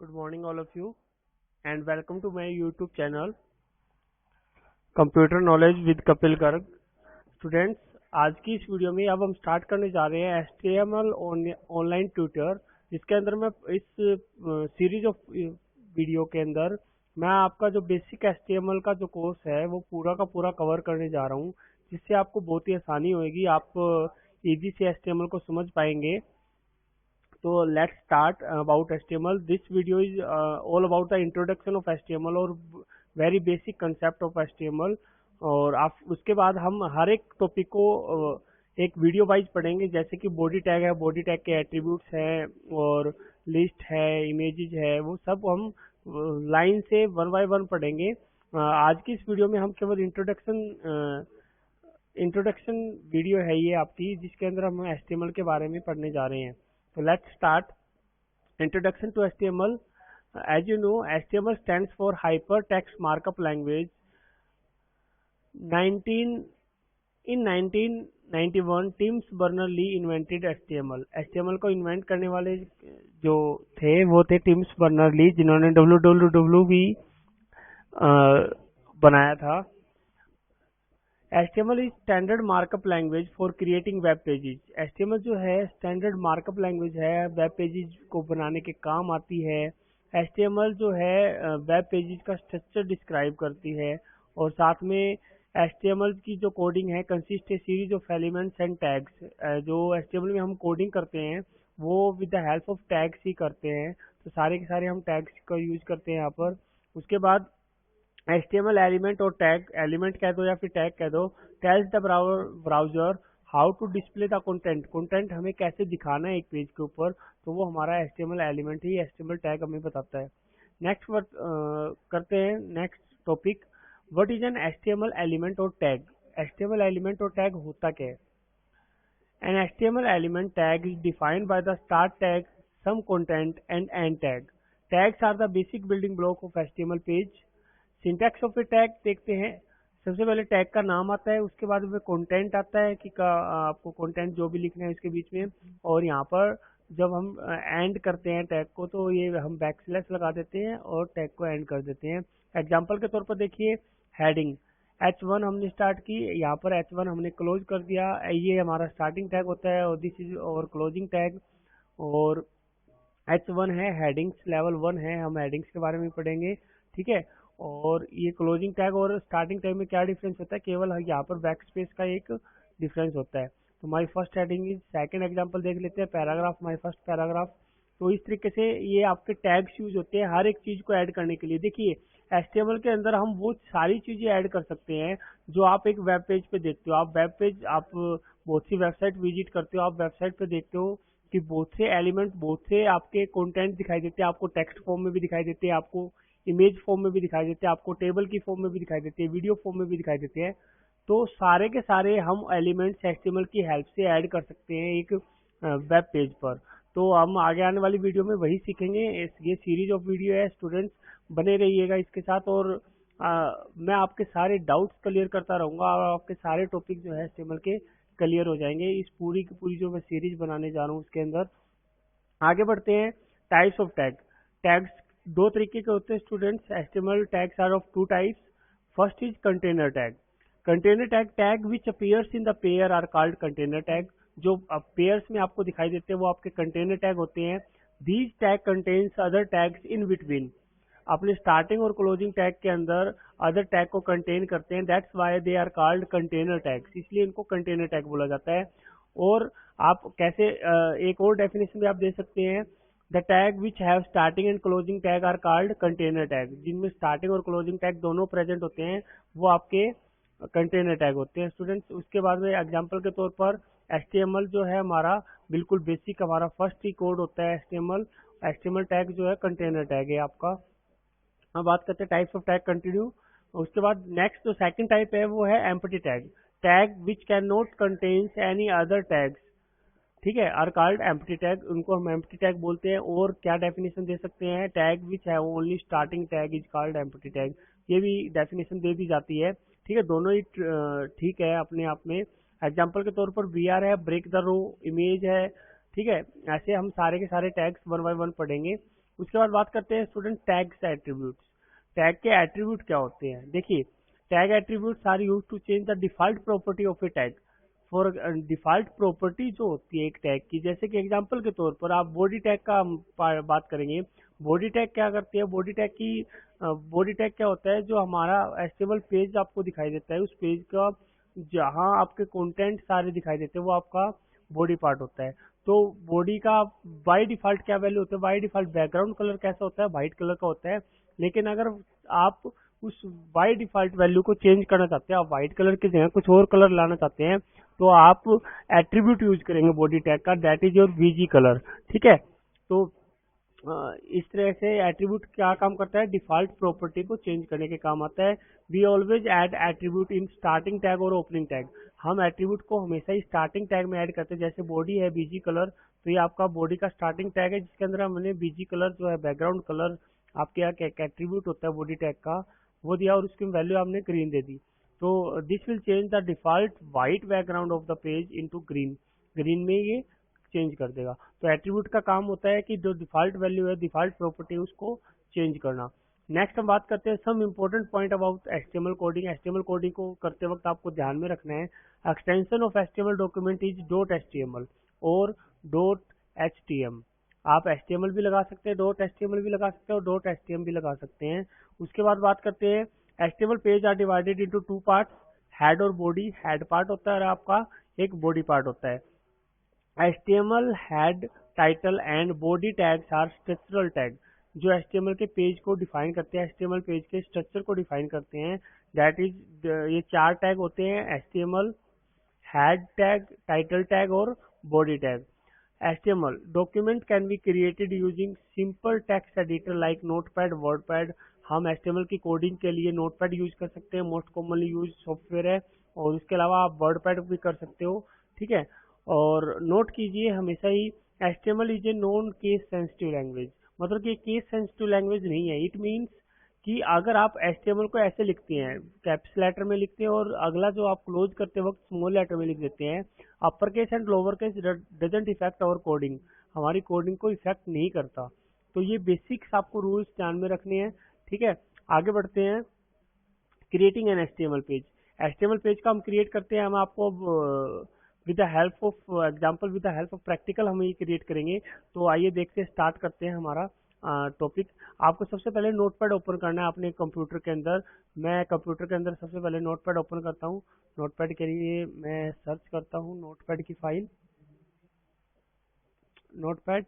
Good morning all of you and welcome to my YouTube channel Computer Knowledge with Kapil Garg। Students, आज की इस video में अब हम स्टार्ट करने जा रहे हैं HTML ऑनलाइन ट्यूटर, जिसके अंदर मैं इस सीरीज ऑफ वीडियो के अंदर मैं आपका जो बेसिक HTML का जो कोर्स है वो पूरा का पूरा कवर करने जा रहा हूँ, जिससे आपको बहुत ही आसानी होगी, आप इजी से HTML को समझ पाएंगे। So let's start about HTML. This video is all about the introduction of HTML और very basic concept of HTML। और आप उसके बाद हम हर एक टॉपिक को एक वीडियो वाइज पढ़ेंगे, जैसे कि बॉडी टैग है, बॉडी टैग के एट्रीब्यूट्स हैं और लिस्ट है, इमेजेस है, वो सब हम लाइन से वन बाय वन पढ़ेंगे। आज की इस वीडियो में हम केवल इंट्रोडक्शन वीडियो है ये आपकी, जिसके अंदर हम HTML के बारे में पढ़ने जा रहे हैं। So let's start. Introduction to HTML. As you know, HTML stands for Hypertext Markup Language. In 1991, Tim Berners-Lee invented HTML. HTML को इन्वेंट करने वाले जो थे वो थे टिम बर्नर्स-ली, जिन्होंने www भी बनाया था। HTML is standard markup language for creating web pages। HTML जो है standard markup language है, web pages को बनाने के काम आती है। HTML जो है web pages का स्ट्रक्चर डिस्क्राइब करती है, और साथ में HTML की जो कोडिंग है consist a series of elements and tags. जो HTML में हम कोडिंग करते हैं वो with the help of tags ही करते हैं, तो सारे के सारे हम टैग्स का यूज करते हैं यहाँ पर। उसके बाद HTML एलिमेंट और टैग, एलिमेंट कह दो या फिर टैग कह दो, tells the browser how to display the content हमें कैसे दिखाना है एक पेज के ऊपर, तो वो हमारा HTML एलिमेंट ही HTML टैग हमें बताता है। नेक्स्ट करते हैं next topic, what is an HTML element और टैग। HTML एलिमेंट और टैग होता क्या है? An HTML element tag is defined by the start tag, some content and end tag. Tags are the basic building block of HTML page. Syntax of a tag देखते हैं। सबसे पहले tag का नाम आता है, उसके बाद में कंटेंट आता है कि आपको कंटेंट जो भी लिखना है इसके बीच में, और यहाँ पर जब हम एंड करते हैं टैग को तो ये हम बैकस्लैश लगा देते हैं और टैग को एंड कर देते हैं। एग्जांपल के तौर पर देखिए, हेडिंग H1 हमने स्टार्ट की, यहाँ पर H1 हमने क्लोज कर दिया, ये हमारा स्टार्टिंग टैग होता है और दिस इज और क्लोजिंग टैग। और H1 है, हेडिंग्स लेवल 1 है, हम हेडिंग्स के बारे में पढ़ेंगे, ठीक है। और ये क्लोजिंग टैग और स्टार्टिंग टैग में क्या डिफरेंस होता है, केवल यहाँ पर बैक स्पेस का एक डिफरेंस होता है। तो my first heading is, second example देख लेते हैं, पैराग्राफ, माय फर्स्ट पैराग्राफ। तो इस तरीके से ये आपके टैग्स यूज होते हैं हर एक चीज को ऐड करने के लिए। देखिए HTML के अंदर हम वो सारी चीजें ऐड कर सकते हैं जो आप एक वेब पेज पे देखते हो। आप वेब पेज, आप बहुत सी वेबसाइट विजिट करते हो, आप वेबसाइट पे देखते हो कि बहुत से एलिमेंट, बहुत से आपके कंटेंट दिखाई देते हैं, आपको टेक्स्ट फॉर्म में भी दिखाई देते हैं, आपको इमेज फॉर्म में भी दिखाई देते हैं, आपको टेबल की फॉर्म में भी दिखाई देते हैं, वीडियो फॉर्म में भी दिखाई देते हैं। तो सारे के सारे हम एलिमेंट्स HTML की हेल्प से ऐड कर सकते हैं एक वेब पेज पर। तो हम आगे आने वाली वीडियो में वही सीखेंगे। ये सीरीज ऑफ वीडियो है, स्टूडेंट्स बने रहिएगा इसके साथ, और मैं आपके सारे डाउट्स क्लियर करता रहूंगा और आपके सारे टॉपिक जो है HTML के क्लियर हो जाएंगे इस पूरी की पूरी जो मैं सीरीज बनाने जा रहा हूँ उसके अंदर। आगे बढ़ते हैं, टाइप्स ऑफ टैग। टैग्स दो तरीके के होते हैं students. HTML tags are of two types. First is container tag. Container tag which appears in the pair are called container tag. जो पेयर्स में आपको दिखाई देते हैं वो आपके कंटेनर टैग होते हैं। These tag contains other tags in between. अपने स्टार्टिंग और क्लोजिंग टैग के अंदर अदर टैग को कंटेन करते हैं, that's why they are called container tags, इसलिए इनको कंटेनर टैग बोला जाता है। और आप कैसे एक और डेफिनेशन भी आप दे सकते हैं, the tag which have starting and closing tag are called container tag. जिनमें स्टार्टिंग और क्लोजिंग टैग दोनों प्रेजेंट होते हैं वो आपके कंटेनर टैग होते हैं स्टूडेंट्स। उसके बाद में एग्जांपल के तौर पर HTML जो है हमारा बिल्कुल बेसिक, हमारा फर्स्ट ही कोड होता है HTML टैग जो है कंटेनर टैग है आपका। अब बात करते हैं टाइप्स ऑफ टैग, कंटिन्यू। उसके बाद नेक्स्ट जो सेकंड टाइप है वो है empty tag. Tag which can not contains any other tags, ठीक है, आर कॉल्ड एम्प्टी टैग, उनको हम एम्प्टी टैग बोलते हैं। और क्या डेफिनेशन दे सकते हैं, टैग विच है only starting tag is called empty tag, ये भी डेफिनेशन दे दी जाती है, ठीक है। दोनों ही ठीक है अपने आप में। एग्जांपल के तौर पर BR है, ब्रेक द रो, इमेज है, ठीक है। ऐसे हम सारे के सारे टैग्स वन बाय वन पढ़ेंगे। उसके बाद बात करते हैं स्टूडेंट टैग्स एट्रीब्यूट्स। टैग के एट्रीब्यूट क्या होते हैं? देखिए, tag attributes are used to change the default property of a tag. For default property जो होती है एक टैग की, जैसे कि एग्जांपल के तौर पर आप बॉडी टैग का हम बात करेंगे। बॉडी टैग क्या करती है? बॉडी टैग क्या होता है? जो हमारा एचटीएमएल पेज आपको दिखाई देता है, उस पेज का जहां आपके कंटेंट सारे दिखाई देते हैं वो आपका बॉडी पार्ट होता है। तो बॉडी का बाय डिफॉल्ट क्या वैल्यू होता है? बाय डिफॉल्ट बैकग्राउंड कलर कैसा होता है? व्हाइट कलर का होता है। लेकिन अगर आप उस बाय डिफॉल्ट वैल्यू को चेंज करना चाहते हैं, आप व्हाइट कलर की जगह कुछ और कलर लाना चाहते हैं, तो आप एट्रीब्यूट यूज करेंगे बॉडी टैग का, that is your BG colour. ठीक है, तो इस तरह से एट्रीब्यूट क्या काम करता है? डिफॉल्ट प्रॉपर्टी को चेंज करने के काम आता है। We always add attribute in starting tag और ओपनिंग टैग। हम एट्रीब्यूट को हमेशा ही स्टार्टिंग टैग में ऐड करते हैं। जैसे बॉडी है बीजी कलर, तो ये आपका बॉडी का स्टार्टिंग टैग है, जिसके अंदर हमने बीजी कलर जो है बैकग्राउंड कलर आपके यहाँ एट्रीब्यूट होता है बॉडी टैग का, वो दिया और उसकी वैल्यू आपने ग्रीन दे दी। तो this will change the default white background of the page into green. Green में ये चेंज कर देगा। तो एट्रीब्यूट का काम होता है कि जो डिफॉल्ट वैल्यू है, डिफॉल्ट प्रॉपर्टी, उसको चेंज करना। नेक्स्ट हम बात करते हैं some important point about HTML coding. HTML coding को करते वक्त आपको ध्यान में रखना है, extension of HTML document is dot HTML और डॉट एचटीएम। आप एचटीएमएल भी लगा सकते हैं, डॉट एचटीएमएल भी लगा सकते हैं और डॉट एचटीएम भी लगा सकते हैं। उसके बाद बात करते हैं HTML page are divided into two parts, head और बॉडी। हेड पार्ट होता है और आपका एक बॉडी पार्ट होता है। HTML head, title and body tags are structural tag, जो HTML के पेज को डिफाइन करते हैं, HTML पेज के स्ट्रक्चर को डिफाइन करते हैं। दैट इज ये चार टैग होते हैं, HTML head tag, title tag और body tag। HTML document can be created using simple text editor like Notepad, WordPad। हम HTML की कोडिंग के लिए नोटपैड यूज कर सकते हैं, मोस्ट कॉमनली यूज सॉफ्टवेयर है, और उसके अलावा आप वर्डपैड भी कर सकते हो। ठीक है, और नोट कीजिए हमेशा ही HTML is a non case sensitive language. मतलब कि केस सेंसिटिव लैंग्वेज नहीं है। इट मीन्स कि अगर आप HTML को ऐसे लिखते हैं, कैप्स लेटर में लिखते हैं और अगला जो आप क्लोज करते वक्त स्मॉल लेटर में लिख देते हैं, upper case and lower case doesn't effect our coding, हमारी कोडिंग को इफेक्ट नहीं करता। तो ये बेसिक्स आपको रूल्स ध्यान में रखने हैं। ठीक है, आगे बढ़ते हैं। Creating an HTML page. HTML page का हम क्रिएट करते हैं, हम आपको with the help of example, with the help of practical हम ये क्रिएट करेंगे। तो आइए देखते स्टार्ट करते हैं हमारा टॉपिक। आपको सबसे पहले नोटपैड ओपन करना है अपने कंप्यूटर के अंदर। मैं कंप्यूटर के अंदर सबसे पहले नोटपैड ओपन करता हूँ। नोटपैड के लिए मैं सर्च करता हूँ नोटपैड की फाइल, नोटपैड।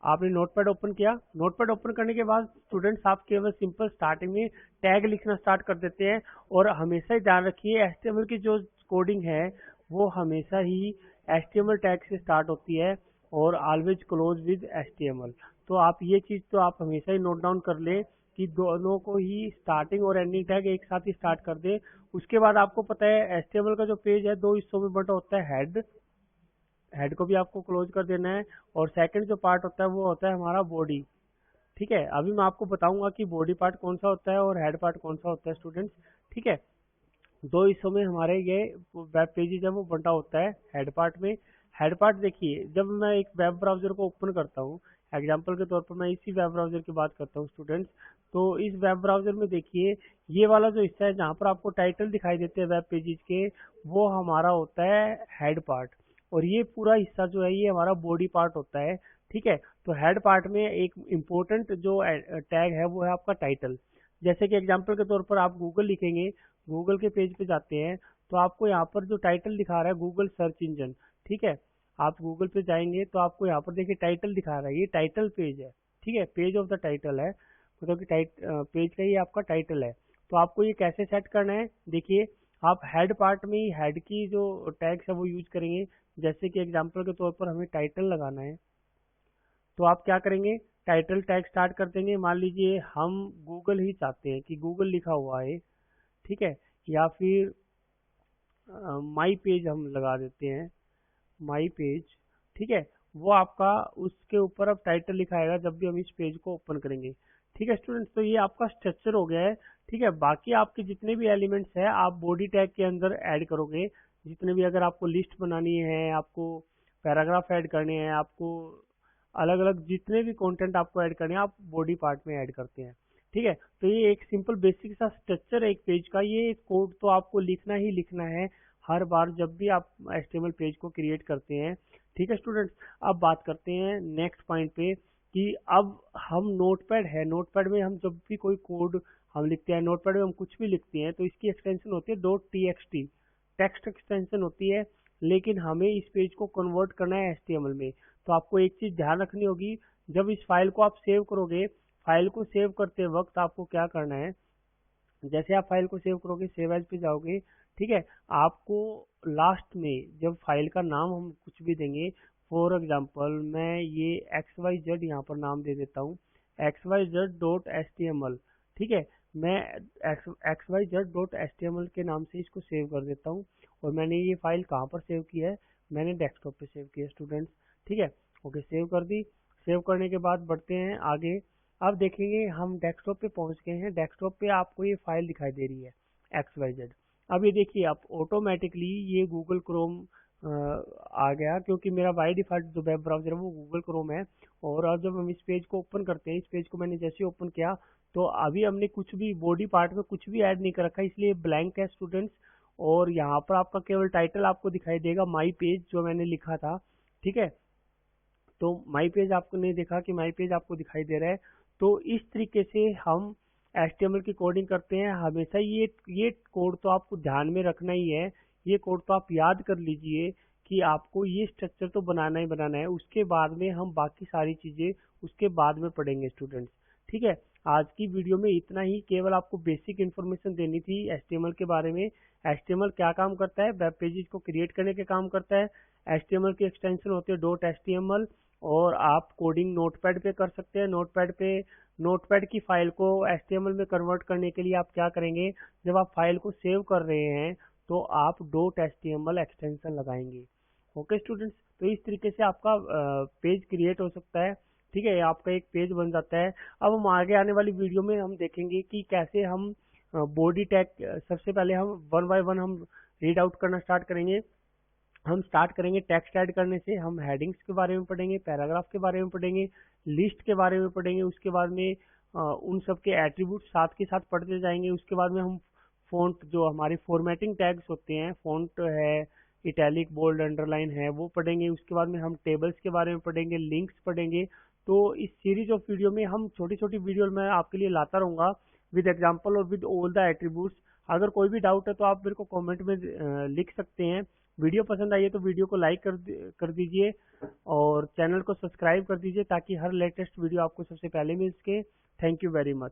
आपने नोटपैड ओपन किया। नोटपैड ओपन करने के बाद स्टूडेंट्स आप केवल सिंपल स्टार्टिंग में टैग लिखना स्टार्ट कर देते हैं। और हमेशा ही ध्यान रखिए HTML की जो कोडिंग है वो हमेशा ही HTML टैग से स्टार्ट होती है और ऑलवेज क्लोज विद HTML। तो आप ये चीज तो आप हमेशा ही नोट डाउन कर ले कि दोनों को ही स्टार्टिंग और एंडिंग टैग एक साथ ही स्टार्ट कर दे। उसके बाद आपको पता है HTML का जो पेज है दो हिस्सों में बंटा होता है, हेड को भी आपको क्लोज कर देना है, और सेकंड जो पार्ट होता है वो होता है हमारा बॉडी। ठीक है, अभी मैं आपको बताऊंगा कि बॉडी पार्ट कौन सा होता है और हेड पार्ट कौन सा होता है स्टूडेंट्स। ठीक है, दो हिस्सों में हमारे ये वेब पेजेज है वो बंटा होता है। हेड पार्ट में, हेड पार्ट देखिए, जब मैं एक वेब ब्राउजर को ओपन करता हूँ, एग्जांपल के तौर पर मैं इसी वेब ब्राउजर की बात करता हूँ स्टूडेंट्स। तो इस वेब ब्राउजर में देखिए ये वाला जो हिस्सा है जहाँ पर आपको टाइटल दिखाई देते हैं वेब पेजेज के, वो हमारा होता है हेड पार्ट, और ये पूरा हिस्सा जो है ये हमारा बॉडी पार्ट होता है। ठीक है, तो हेड पार्ट में एक इम्पोर्टेंट जो टैग है वो है आपका टाइटल। जैसे कि एग्जांपल के तौर पर आप गूगल लिखेंगे, गूगल के पेज पे जाते हैं तो आपको यहाँ पर जो टाइटल दिखा रहा है गूगल सर्च इंजन। ठीक है, आप गूगल पे जाएंगे तो आपको यहाँ पर देखिए टाइटल दिखा रहा है, ये टाइटल पेज है। ठीक है, पेज ऑफ द टाइटल है, मतलब कि पेज का ये आपका टाइटल है। तो आपको ये कैसे सेट करना है, देखिए आप हेड पार्ट में ही हेड की जो टैग्स है वो यूज करेंगे। जैसे कि एग्जांपल के तौर पर हमें टाइटल लगाना है, तो आप क्या करेंगे, टाइटल टैग स्टार्ट कर देंगे। मान लीजिए हम गूगल ही चाहते हैं कि गूगल लिखा हुआ है, ठीक है, या फिर माई पेज हम लगा देते हैं, माई पेज। ठीक है, वो आपका उसके ऊपर अब टाइटल लिखाएगा जब भी हम इस पेज को ओपन करेंगे। ठीक है स्टूडेंट्स, तो ये आपका स्ट्रक्चर हो गया है। ठीक है, बाकी आपके जितने भी एलिमेंट्स हैं आप बॉडी टैग के अंदर ऐड करोगे। जितने भी, अगर आपको लिस्ट बनानी है, आपको पैराग्राफ ऐड करने हैं, आपको अलग अलग जितने भी कंटेंट आपको ऐड करने हैं आप बॉडी पार्ट में ऐड करते हैं। ठीक है, तो ये एक सिंपल बेसिक सा स्ट्रक्चर है एक पेज का। ये कोड तो आपको लिखना ही लिखना है हर बार जब भी आप HTML पेज को क्रिएट करते हैं। ठीक है स्टूडेंट्स, अब बात करते हैं नेक्स्ट पॉइंट पे कि अब हम नोटपैड है, नोटपैड में हम जब भी कोई कोड हम लिखते हैं, नोटपैड में हम कुछ भी लिखते हैं तो इसकी एक्सटेंशन होती है .txt, टेक्स्ट एक्सटेंशन होती है। लेकिन हमें इस पेज को कन्वर्ट करना है HTML में। तो आपको एक चीज ध्यान रखनी होगी, जब इस फाइल को आप सेव करोगे, फाइल को सेव करते वक्त आपको क्या करना है, जैसे आप फाइल को सेव करोगे, सेव एज पे जाओगे, ठीक है, आपको लास्ट में जब फाइल का नाम हम कुछ भी देंगे, फॉर एग्जांपल मैं ये XYZ यहाँ पर नाम दे देता हूँ, xyz.html। ठीक है, मैं xyz.html के नाम से इसको सेव कर देता हूँ। और मैंने ये फाइल कहाँ पर सेव की है, मैंने डेस्कटॉप पे सेव की है स्टूडेंट्स। ठीक है, ओके, सेव कर दी। सेव करने के बाद बढ़ते हैं आगे। अब देखेंगे हम डेस्कटॉप पे पहुंच गए हैं। डेस्कटॉप पे आपको ये फाइल दिखाई दे रही है XYZ। अब ये देखिए, आप ऑटोमेटिकली ये गूगल क्रोम आ गया, क्योंकि मेरा बाय डिफॉल्ट जो वेब ब्राउजर है वो गूगल क्रोम है। और अब जब हम इस पेज को ओपन करते हैं, इस पेज को मैंने जैसे ओपन किया तो अभी हमने कुछ भी बॉडी पार्ट में कुछ भी ऐड नहीं कर रखा, इसलिए ब्लैंक है स्टूडेंट्स। और यहाँ पर आपका केवल टाइटल आपको दिखाई देगा, माई पेज जो मैंने लिखा था। ठीक है, तो माई पेज आपको नहीं देखा कि माई पेज आपको दिखाई दे रहा है। तो इस तरीके से हम HTML की कोडिंग करते हैं। हमेशा ये कोड तो आपको ध्यान में रखना ही है, ये कोड तो आप याद कर लीजिए कि आपको ये स्ट्रक्चर तो बनाना ही बनाना है। उसके बाद में हम बाकी सारी चीजें उसके बाद में पढ़ेंगे स्टूडेंट्स। ठीक है, आज की वीडियो में इतना ही, केवल आपको बेसिक इन्फॉर्मेशन देनी थी HTML के बारे में। HTML क्या काम करता है, वेब पेजेस को क्रिएट करने के काम करता है। HTML की एक्सटेंशन होती है .html, और आप कोडिंग नोटपैड पे कर सकते हैं। नोटपैड की फाइल को HTML में कन्वर्ट करने के लिए आप क्या करेंगे, जब आप फाइल को सेव कर रहे हैं तो आप .html एक्सटेंशन लगाएंगे। ओके स्टूडेंट्स, तो इस तरीके से आपका पेज क्रिएट हो सकता है। ठीक है, आपका एक पेज बन जाता है। अब हम आगे आने वाली वीडियो में हम देखेंगे कि कैसे हम बॉडी टैग, सबसे पहले हम वन बाय वन हम रीड आउट करना स्टार्ट करेंगे। हम स्टार्ट करेंगे टेक्स्ट ऐड करने से। हम हेडिंग्स के बारे में पढ़ेंगे, पैराग्राफ के बारे में पढ़ेंगे, लिस्ट के बारे में पढ़ेंगे। उसके बाद में उन सब के एट्रीब्यूट साथ के साथ पढ़ते जाएंगे। उसके बाद में हम फ़ॉन्ट, जो हमारी फॉर्मेटिंग टैग्स होते हैं, फ़ॉन्ट है, इटैलिक, बोल्ड, अंडरलाइन है, वो पढ़ेंगे। उसके बाद में हम टेबल्स के बारे में पढ़ेंगे, लिंक्स पढ़ेंगे। तो इस सीरीज ऑफ वीडियो में हम छोटी छोटी वीडियो मैं आपके लिए लाता रहूंगा विद एग्जाम्पल और विद ऑल द एट्रीब्यूट्स। अगर कोई भी डाउट है तो आप मेरे को कमेंट में लिख सकते हैं। वीडियो पसंद आई है तो वीडियो को लाइक कर दीजिए और चैनल को सब्सक्राइब कर दीजिए, ताकि हर लेटेस्ट वीडियो आपको सबसे पहले मिल सके। Thank you very much.